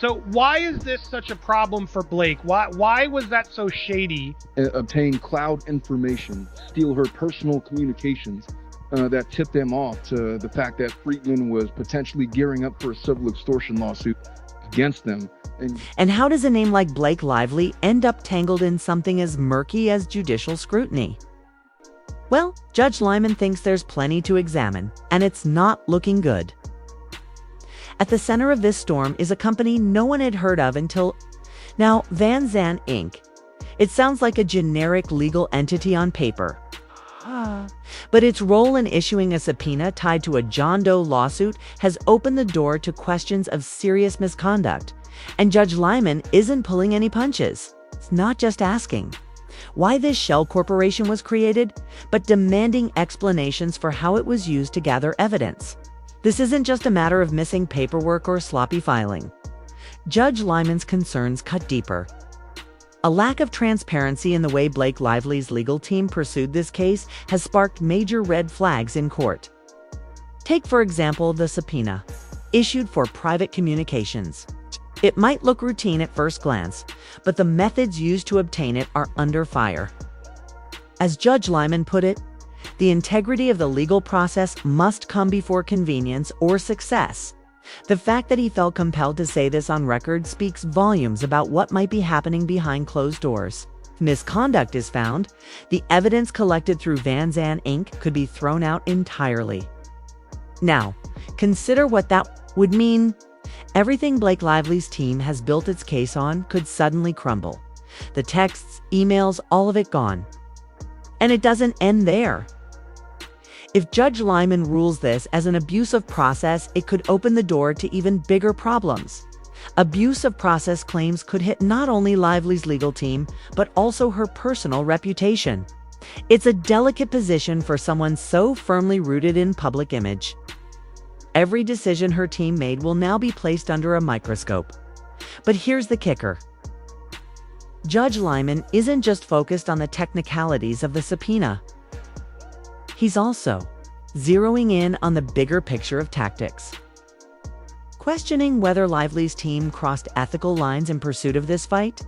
So why is this such a problem for Blake? Why was that so shady? Obtain cloud information, steal her personal communications that tipped them off to the fact that Friedman was potentially gearing up for a civil extortion lawsuit against them. And how does a name like Blake Lively end up tangled in something as murky as judicial scrutiny? Well, Judge Lyman thinks there's plenty to examine, and it's not looking good. At the center of this storm is a company no one had heard of until now, Van Zandt Inc. It sounds like a generic legal entity on paper. But its role in issuing a subpoena tied to a John Doe lawsuit has opened the door to questions of serious misconduct. And Judge Lyman isn't pulling any punches. It's not just asking why this shell corporation was created, but demanding explanations for how it was used to gather evidence. This isn't just a matter of missing paperwork or sloppy filing. Judge Lyman's concerns cut deeper. A lack of transparency in the way Blake Lively's legal team pursued this case has sparked major red flags in court. Take, for example, the subpoena, issued for private communications. It might look routine at first glance, but the methods used to obtain it are under fire. As Judge Lyman put it, the integrity of the legal process must come before convenience or success. The fact that he felt compelled to say this on record speaks volumes about what might be happening behind closed doors. If misconduct is found, the evidence collected through Van Zandt Inc. could be thrown out entirely. Now, consider what that would mean. Everything Blake Lively's team has built its case on could suddenly crumble. The texts, emails, all of it gone. And it doesn't end there. If Judge Lyman rules this as an abuse of process, it could open the door to even bigger problems. Abuse of process claims could hit not only Lively's legal team, but also her personal reputation. It's a delicate position for someone so firmly rooted in public image. Every decision her team made will now be placed under a microscope. But here's the kicker. Judge Lyman isn't just focused on the technicalities of the subpoena. He's also zeroing in on the bigger picture of tactics. Questioning whether Lively's team crossed ethical lines in pursuit of this fight?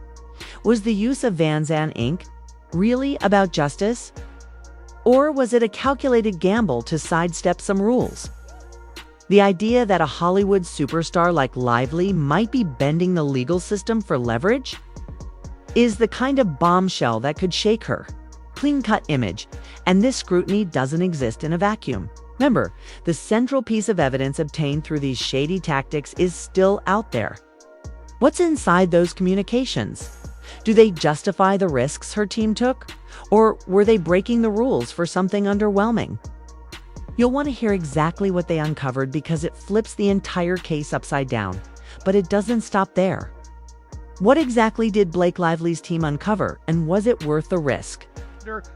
Was the use of Van Zandt Inc. really about justice? Or was it a calculated gamble to sidestep some rules? The idea that a Hollywood superstar like Lively might be bending the legal system for leverage is the kind of bombshell that could shake her clean-cut image, and this scrutiny doesn't exist in a vacuum. Remember, the central piece of evidence obtained through these shady tactics is still out there. What's inside those communications? Do they justify the risks her team took? Or were they breaking the rules for something underwhelming? You'll want to hear exactly what they uncovered because it flips the entire case upside down. But it doesn't stop there. What exactly did Blake Lively's team uncover, and was it worth the risk?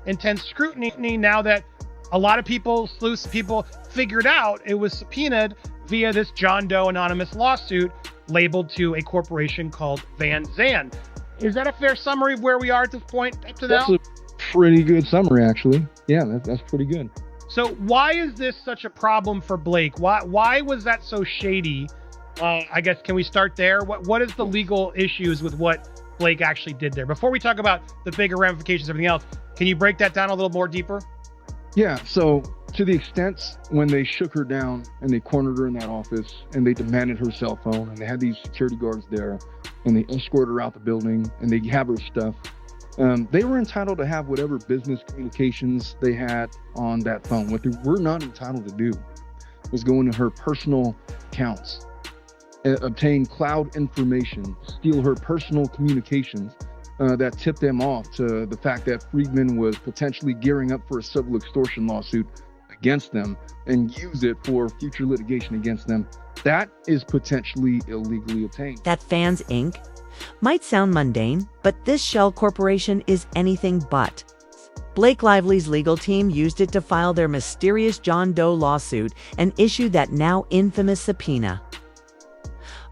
Intense scrutiny now that a lot of people, sleuths of people, figured out it was subpoenaed via this John Doe anonymous lawsuit labeled to a corporation called Van Zandt. Is that a fair summary of where we are at this point up to now? That's a pretty good summary, actually. Yeah, that's pretty good. So why is this such a problem for Blake? Why was that so shady? I guess, can we start there? What is the legal issues with what Blake actually did there? Before we talk about the bigger ramifications and everything else, can you break that down a little more deeper? Yeah, so to the extent when they shook her down and they cornered her in that office and they demanded her cell phone and they had these security guards there and they escorted her out the building and they have her stuff, they were entitled to have whatever business communications they had on that phone. What they were not entitled to do was go into her personal accounts, obtain cloud information, steal her personal communications that tipped them off to the fact that Friedman was potentially gearing up for a civil extortion lawsuit against them and use it for future litigation against them. That is potentially illegally obtained. That Fans Inc. might sound mundane, but this shell corporation is anything but. Blake Lively's legal team used it to file their mysterious John Doe lawsuit and issue that now infamous subpoena.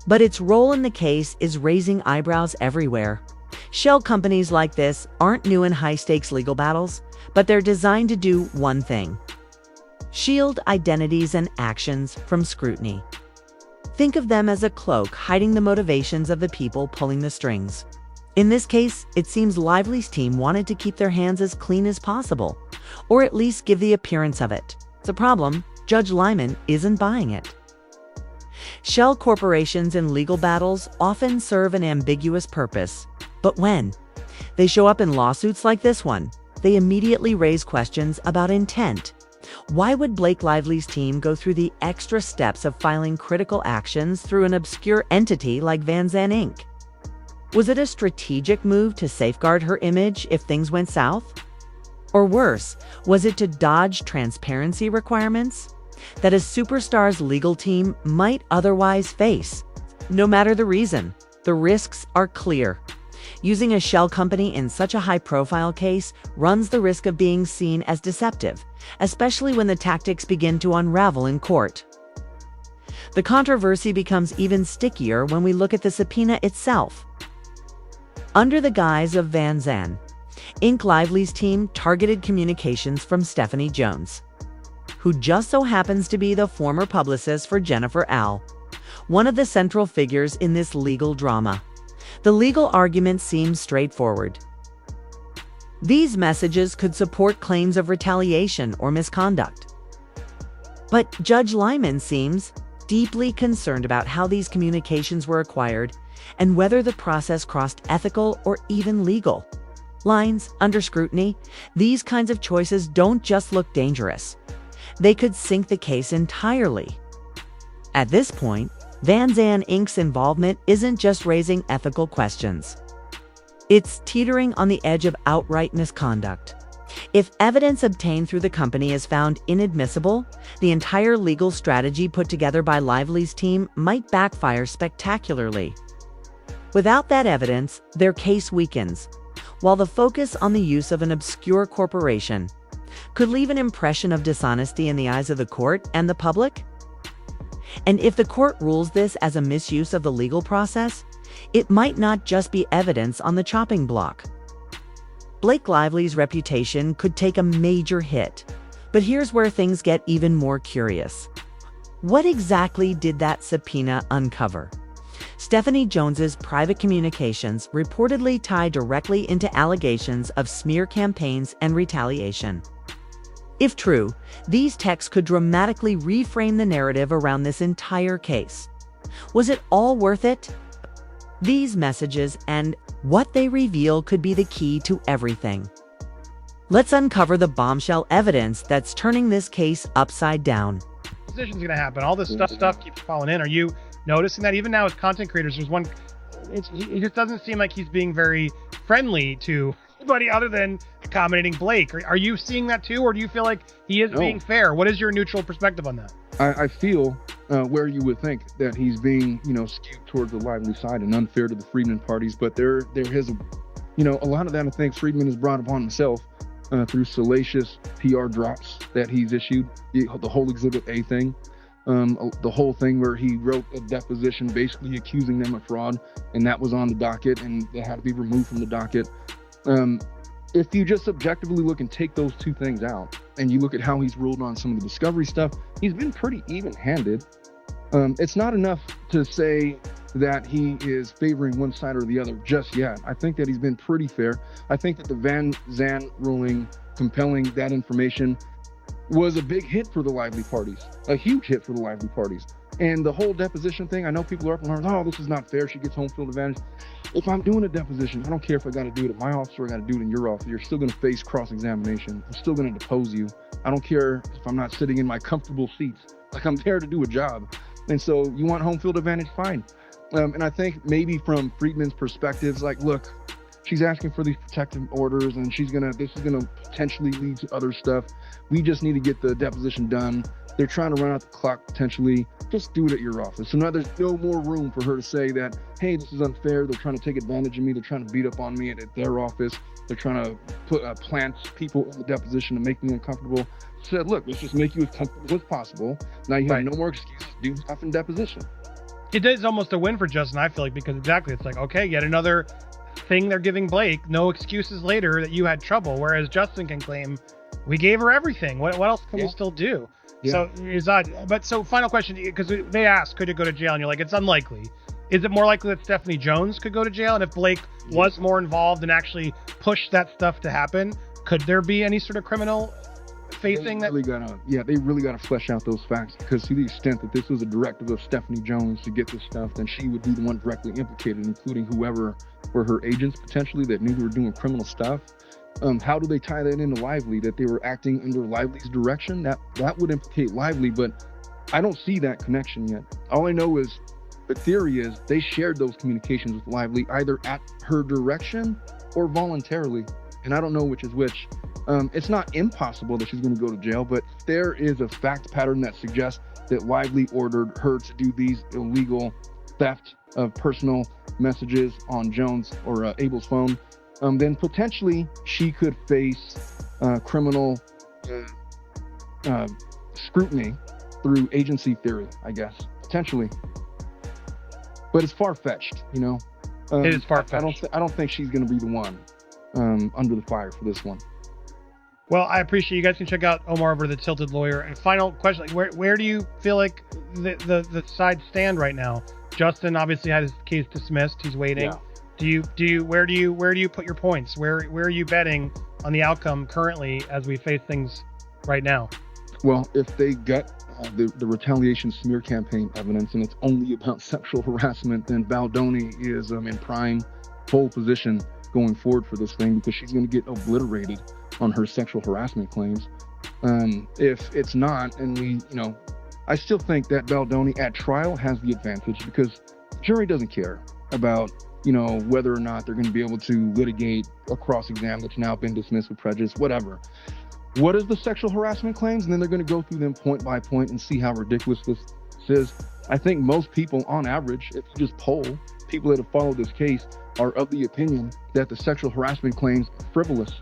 But its role in the case is raising eyebrows everywhere. Shell companies like this aren't new in high-stakes legal battles, but they're designed to do one thing: shield identities and actions from scrutiny. Think of them as a cloak hiding the motivations of the people pulling the strings. In this case, it seems Lively's team wanted to keep their hands as clean as possible, or at least give the appearance of it. The problem, Judge Lyman isn't buying it. Shell corporations in legal battles often serve an ambiguous purpose, but when they show up in lawsuits like this one, they immediately raise questions about intent. Why would Blake Lively's team go through the extra steps of filing critical actions through an obscure entity like Van Zandt Inc.? Was it a strategic move to safeguard her image if things went south? Or worse, was it to dodge transparency requirements that a superstar's legal team might otherwise face? No matter the reason, the risks are clear. Using a shell company in such a high-profile case runs the risk of being seen as deceptive, especially when the tactics begin to unravel in court. The controversy becomes even stickier when we look at the subpoena itself. Under the guise of Van Zandt Inc., Lively's team targeted communications from Stephanie Jones, who just so happens to be the former publicist for Jennifer Al, one of the central figures in this legal drama. The legal argument seems straightforward. These messages could support claims of retaliation or misconduct. But Judge Lyman seems deeply concerned about how these communications were acquired and whether the process crossed ethical or even legal lines. Under scrutiny, these kinds of choices don't just look dangerous. They could sink the case entirely. At this point, Van Zandt Inc.'s involvement isn't just raising ethical questions. It's teetering on the edge of outright misconduct. If evidence obtained through the company is found inadmissible, the entire legal strategy put together by Lively's team might backfire spectacularly. Without that evidence, their case weakens, while the focus on the use of an obscure corporation could leave an impression of dishonesty in the eyes of the court and the public. And if the court rules this as a misuse of the legal process, it might not just be evidence on the chopping block. Blake Lively's reputation could take a major hit. But here's where things get even more curious. What exactly did that subpoena uncover? Stephanie Jones's private communications reportedly tie directly into allegations of smear campaigns and retaliation. If true, these texts could dramatically reframe the narrative around this entire case. Was it all worth it? These messages and what they reveal could be the key to everything. Let's uncover the bombshell evidence that's turning this case upside down. Decision's going to happen. All this stuff keeps falling in. Are you noticing that even now as content creators, there's one, it just doesn't seem like he's being very friendly to anybody other than accommodating Blake. Are you seeing that too, or do you feel like he is being fair? What is your neutral perspective on that? I feel where you would think that he's being, skewed towards the Lively side and unfair to the Friedman parties, but there is, a lot of that I think Friedman has brought upon himself through salacious PR drops that he's issued. The whole Exhibit A thing, the whole thing where he wrote a deposition basically accusing them of fraud, and that was on the docket, and it had to be removed from the docket. If you just objectively look and take those two things out, and you look at how he's ruled on some of the discovery stuff, he's been pretty even-handed. It's not enough to say that he is favoring one side or the other just yet. I think that he's been pretty fair. I think that the Van Zandt ruling compelling that information was a big hit for the Lively parties, a huge hit for the Lively parties. And the whole deposition thing, I know people are up and learn, oh, this is not fair. She gets home field advantage. If I'm doing a deposition, I don't care if I got to do it at my office or I got to do it in your office. You're still going to face cross-examination. I'm still going to depose you. I don't care if I'm not sitting in my comfortable seats. Like, I'm there to do a job. And so you want home field advantage? Fine. And I think maybe from Friedman's perspective, like, look, she's asking for these protective orders and this is going to potentially lead to other stuff. We just need to get the deposition done. They're trying to run out the clock potentially. Just do it at your office. So now there's no more room for her to say that, hey, this is unfair. They're trying to take advantage of me. They're trying to beat up on me at their office. They're trying to plant people in the deposition to make me uncomfortable. She said, look, let's just make you as comfortable as possible. Now you have no more excuses to do stuff in deposition. It is almost a win for Justin, I feel like, because exactly, it's like, okay, yet another thing they're giving Blake. No excuses later that you had trouble, whereas Justin can claim, we gave her everything. What else can we still do? Yeah. So it's odd. But so final question, because they asked, could it go to jail? And you're like, it's unlikely. Is it more likely that Stephanie Jones could go to jail? And if Blake was more involved and actually pushed that stuff to happen, could there be any sort of criminal facing that? They really gotta flesh out those facts, because to the extent that this was a directive of Stephanie Jones to get this stuff, then she would be the one directly implicated, including whoever were her agents potentially that knew they were doing criminal stuff. How do they tie that into Lively, that they were acting under Lively's direction? That would implicate Lively, but I don't see that connection yet. All I know is the theory is they shared those communications with Lively either at her direction or voluntarily, and I don't know which is which. It's not impossible that she's going to go to jail, but there is a fact pattern that suggests that Lively ordered her to do these illegal theft of personal messages on Jones or Abel's phone. Then potentially she could face criminal scrutiny through agency theory, I guess, potentially. But it's far-fetched, you know. It is far-fetched. I don't think she's going to be the one under the fire for this one. Well, I appreciate you guys can check out Omar over the Tilted Lawyer. And final question, like, where do you feel like the sides stand right now? Justin obviously had his case dismissed. He's waiting. Yeah. Where do you put your points? Where are you betting on the outcome currently as we face things right now? Well, if they get the retaliation smear campaign evidence and it's only about sexual harassment, then Baldoni is in prime pole position going forward for this thing, because she's going to get obliterated on her sexual harassment claims. If it's not, and I still think that Baldoni at trial has the advantage, because the jury doesn't care about whether or not they're going to be able to litigate a cross-exam that's now been dismissed with prejudice, whatever. What is the sexual harassment claims? And then they're going to go through them point by point and see how ridiculous this is. I think most people, on average, if you just poll people that have followed this case, are of the opinion that the sexual harassment claims are frivolous.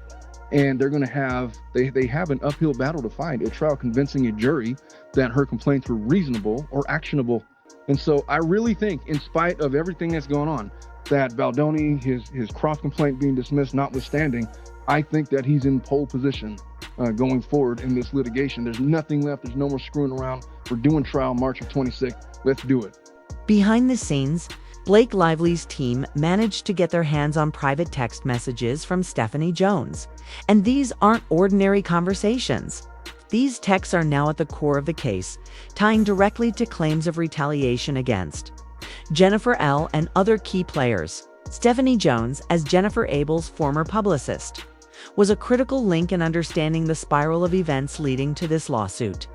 And they're going to have, they have an uphill battle to fight at trial, convincing a jury that her complaints were reasonable or actionable. And so I really think, in spite of everything that's going on, that Baldoni, his cross complaint being dismissed notwithstanding, I think that he's in pole position going forward in this litigation. There's nothing left. There's no more screwing around. We're doing trial March of 26. Let's do it. Behind the scenes, Blake Lively's team managed to get their hands on private text messages from Stephanie Jones. And these aren't ordinary conversations. These texts are now at the core of the case, tying directly to claims of retaliation against Jennifer L. and other key players. Stephanie Jones, as Jennifer Abel's former publicist, was a critical link in understanding the spiral of events leading to this lawsuit.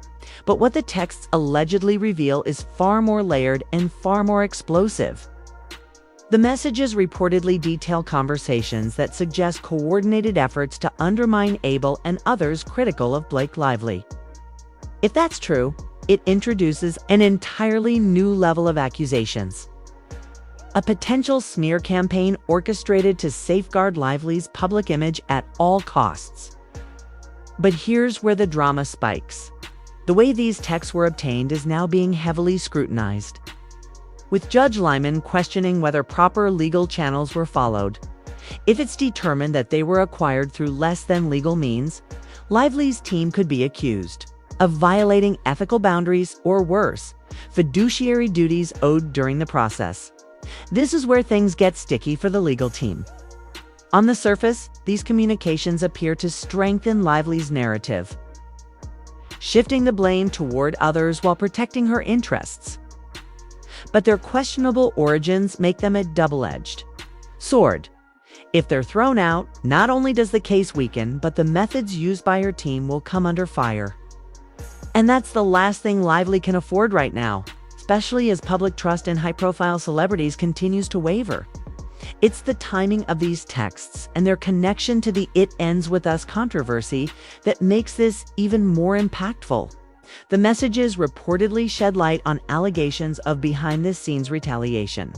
But what the texts allegedly reveal is far more layered and far more explosive. The messages reportedly detail conversations that suggest coordinated efforts to undermine Abel and others critical of Blake Lively. If that's true, it introduces an entirely new level of accusations. A potential smear campaign orchestrated to safeguard Lively's public image at all costs. But here's where the drama spikes. The way these texts were obtained is now being heavily scrutinized, with Judge Lyman questioning whether proper legal channels were followed. If it's determined that they were acquired through less than legal means, Lively's team could be accused of violating ethical boundaries or worse, fiduciary duties owed during the process. This is where things get sticky for the legal team. On the surface, these communications appear to strengthen Lively's narrative, shifting the blame toward others while protecting her interests. But their questionable origins make them a double-edged sword. If they're thrown out, not only does the case weaken, but the methods used by her team will come under fire. And that's the last thing Lively can afford right now, especially as public trust in high-profile celebrities continues to waver. It's the timing of these texts and their connection to the "it ends with us" controversy that makes this even more impactful. The messages reportedly shed light on allegations of behind-the-scenes retaliation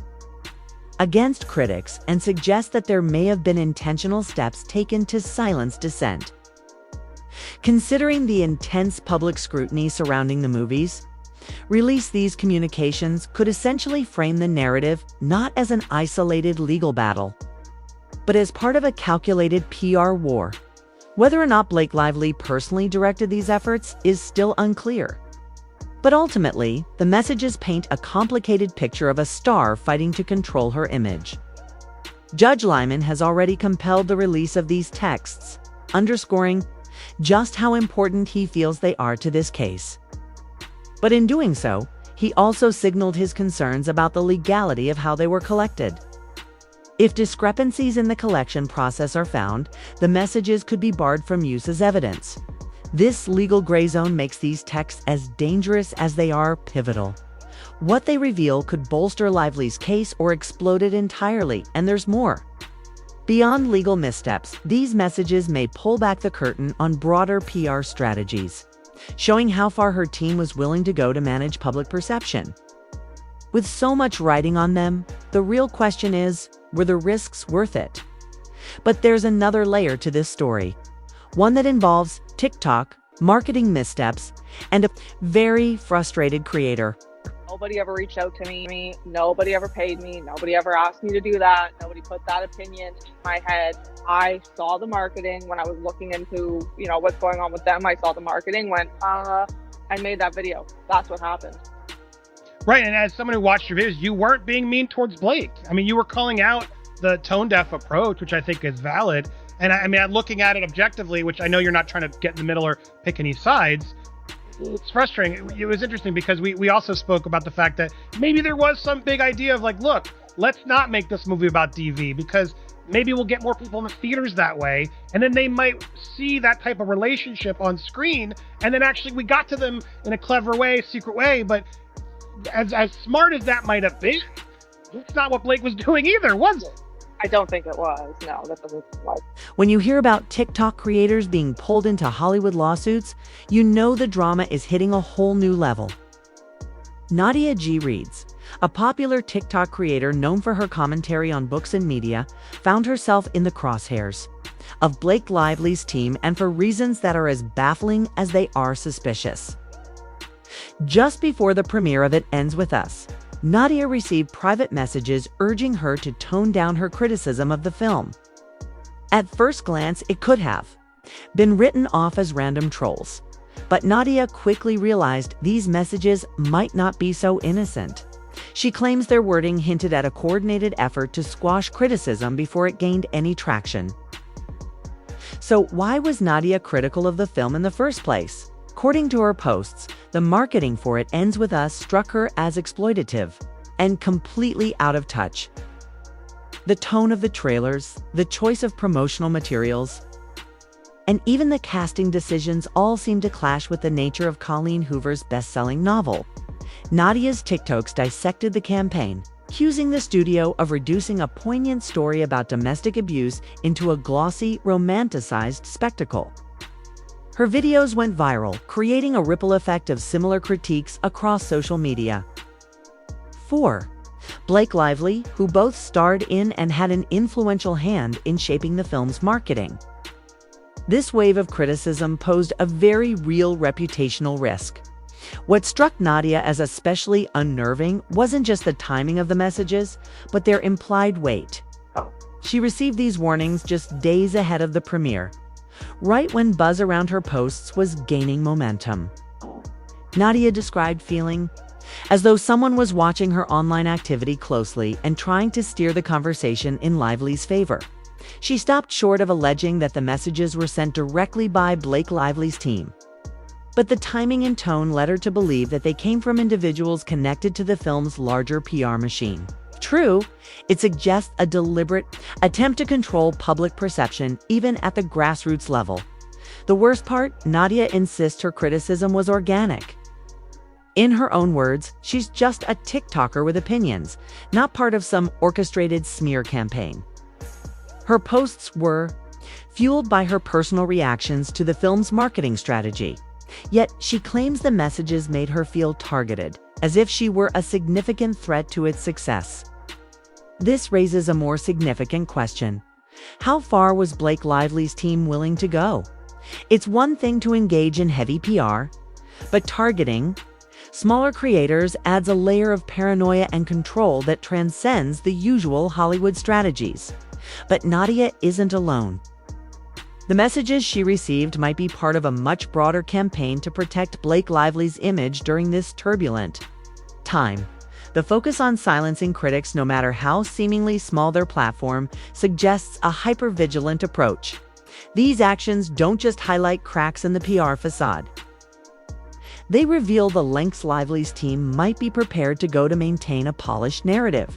against critics and suggest that there may have been intentional steps taken to silence dissent. Considering the intense public scrutiny surrounding the movies, release these communications could essentially frame the narrative not as an isolated legal battle, but as part of a calculated PR war. Whether or not Blake Lively personally directed these efforts is still unclear. But ultimately, the messages paint a complicated picture of a star fighting to control her image. Judge Lyman has already compelled the release of these texts, underscoring just how important he feels they are to this case. But in doing so, he also signaled his concerns about the legality of how they were collected. If discrepancies in the collection process are found, the messages could be barred from use as evidence. This legal gray zone makes these texts as dangerous as they are pivotal. What they reveal could bolster Lively's case or explode it entirely, and there's more. Beyond legal missteps, these messages may pull back the curtain on broader PR strategies, showing how far her team was willing to go to manage public perception. With so much riding on them, the real question is, were the risks worth it? But there's another layer to this story, one that involves TikTok, marketing missteps, and a very frustrated creator. Nobody ever reached out to me. Nobody ever paid me. Nobody ever asked me to do that. Nobody put that opinion in my head. I saw the marketing when I was looking into, what's going on with them. I saw the marketing, went, I made that video. That's what happened. Right, and as someone who watched your videos, you weren't being mean towards Blake. I mean, you were calling out the tone-deaf approach, which I think is valid. And I'm looking at it objectively, which I know you're not trying to get in the middle or pick any sides. It's frustrating. It was interesting because we also spoke about the fact that maybe there was some big idea of like, look, let's not make this movie about DV because maybe we'll get more people in the theaters that way. And then they might see that type of relationship on screen. And then actually we got to them in a clever way, secret way. But as smart as that might have been, that's not what Blake was doing either, was it? I don't think it was. No, that doesn't like. When you hear about TikTok creators being pulled into Hollywood lawsuits, you know the drama is hitting a whole new level. Nadia G. Reads, a popular TikTok creator known for her commentary on books and media, found herself in the crosshairs of Blake Lively's team, and for reasons that are as baffling as they are suspicious. Just before the premiere of It Ends With Us, Nadia received private messages urging her to tone down her criticism of the film. At first glance, it could have been written off as random trolls, but Nadia quickly realized these messages might not be so innocent. She claims their wording hinted at a coordinated effort to squash criticism before it gained any traction. So why was Nadia critical of the film in the first place? According to her posts, the marketing for It Ends With Us struck her as exploitative and completely out of touch. The tone of the trailers, the choice of promotional materials, and even the casting decisions all seemed to clash with the nature of Colleen Hoover's best-selling novel. Nadia's TikToks dissected the campaign, accusing the studio of reducing a poignant story about domestic abuse into a glossy, romanticized spectacle. Her videos went viral, creating a ripple effect of similar critiques across social media. 4. Blake Lively, who both starred in and had an influential hand in shaping the film's marketing. This wave of criticism posed a very real reputational risk. What struck Nadia as especially unnerving wasn't just the timing of the messages, but their implied weight. She received these warnings just days ahead of the premiere, right when buzz around her posts was gaining momentum. Nadia described feeling as though someone was watching her online activity closely and trying to steer the conversation in Lively's favor. She stopped short of alleging that the messages were sent directly by Blake Lively's team. But the timing and tone led her to believe that they came from individuals connected to the film's larger PR machine. True, it suggests a deliberate attempt to control public perception even at the grassroots level. The worst part, Nadia insists her criticism was organic. In her own words, she's just a TikToker with opinions, not part of some orchestrated smear campaign. Her posts were fueled by her personal reactions to the film's marketing strategy. Yet she claims the messages made her feel targeted, as if she were a significant threat to its success. This raises a more significant question. How far was Blake Lively's team willing to go? It's one thing to engage in heavy PR, but targeting smaller creators adds a layer of paranoia and control that transcends the usual Hollywood strategies. But Nadia isn't alone. The messages she received might be part of a much broader campaign to protect Blake Lively's image during this turbulent time. The focus on silencing critics, no matter how seemingly small their platform, suggests a hyper-vigilant approach. These actions don't just highlight cracks in the PR facade. They reveal the lengths Lively's team might be prepared to go to maintain a polished narrative.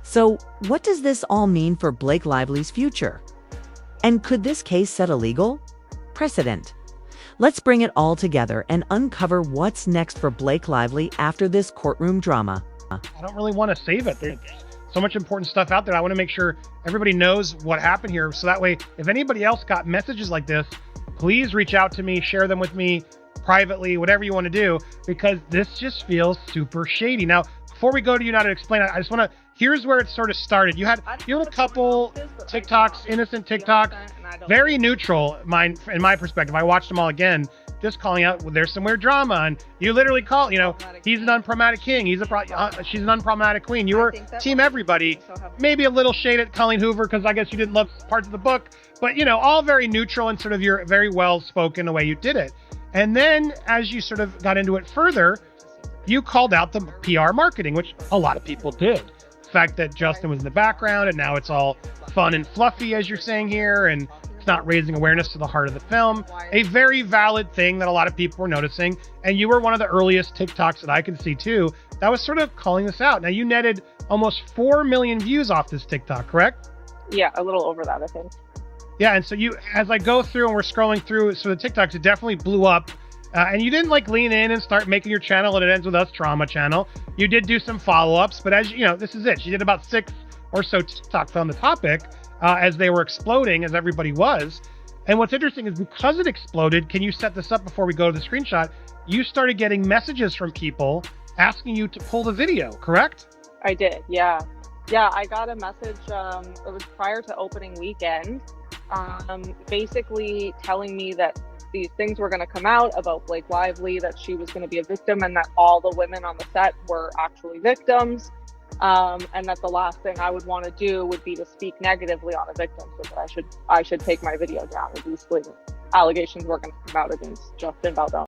So, what does this all mean for Blake Lively's future? And could this case set a legal precedent? Let's bring it all together and uncover what's next for Blake Lively after this courtroom drama. I don't really want to save it. There's so much important stuff out there. I want to make sure everybody knows what happened here. So that way, if anybody else got messages like this, please reach out to me, share them with me privately, whatever you want to do, because this just feels super shady. Now, before we go to United Explain, I just want to, here's where it sort of started. You had a couple TikToks, innocent TikToks, very neutral, in my perspective. I watched them all again, just calling out, well, there's some weird drama, and you literally call, he's an unproblematic king, she's an unproblematic queen. You were team everybody, maybe a little shade at Colleen Hoover, because I guess you didn't love parts of the book, but, all very neutral and sort of you're very well-spoken the way you did it. And then as you sort of got into it further, you called out the PR marketing, which a lot of people did. The fact that Justin was in the background and now it's all fun and fluffy, as you're saying here, and it's not raising awareness to the heart of the film. A very valid thing that a lot of people were noticing. And you were one of the earliest TikToks that I could see too that was sort of calling this out. Now, you netted almost 4 million views off this TikTok, correct? Yeah, a little over that, I think. Yeah, and so as I go through and we're scrolling through, so the TikToks, it definitely blew up. And you didn't lean in and start making your channel and it ends with us trauma channel. You did do some follow-ups, but as this is it. She did about 6 or so TikToks on the topic as they were exploding, as everybody was. And what's interesting is because it exploded, can you set this up before we go to the screenshot? You started getting messages from people asking you to pull the video, correct? I did, yeah. Yeah, I got a message, it was prior to opening weekend, basically telling me that these things were going to come out about Blake Lively, that she was going to be a victim and that all the women on the set were actually victims, and that the last thing I would want to do would be to speak negatively on a victim, so that I should take my video down. At least allegations were going to come out against Justin Baldoni.